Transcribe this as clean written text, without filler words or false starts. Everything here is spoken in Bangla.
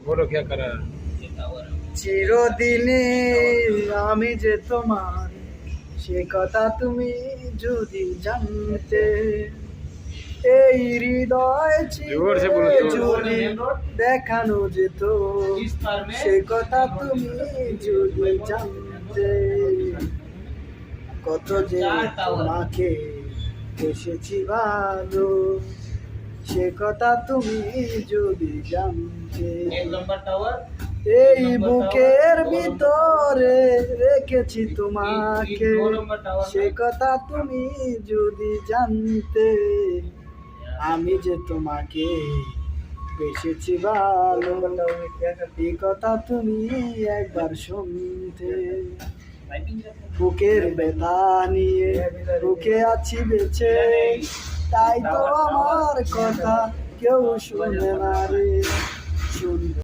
बोलो क्या करा। চিরদিনে আমি যে তোমার, সে কথা তুমি যদি জানতে, এই হৃদয় जोर से बोलो, जोर। যদি দেখানো যেত, সে কথা তুমি যদি জানতে, কত যে তোমাকে এসেছি ভালো, সে কথা তুমি যদি জানতে, এই বুকের ভিতরে রেখেছি তোমাকে, সে কথা তুমি যদি জানতে, আমি যে তোমাকে বেসেছি ভালো, এই কথা তুমি একবার শুনতে, বুকের ব্যথা নিয়ে বুকে আছি বেঁচে, তাই তো আমার কথা কেউ শুনে না রে, শুনবে।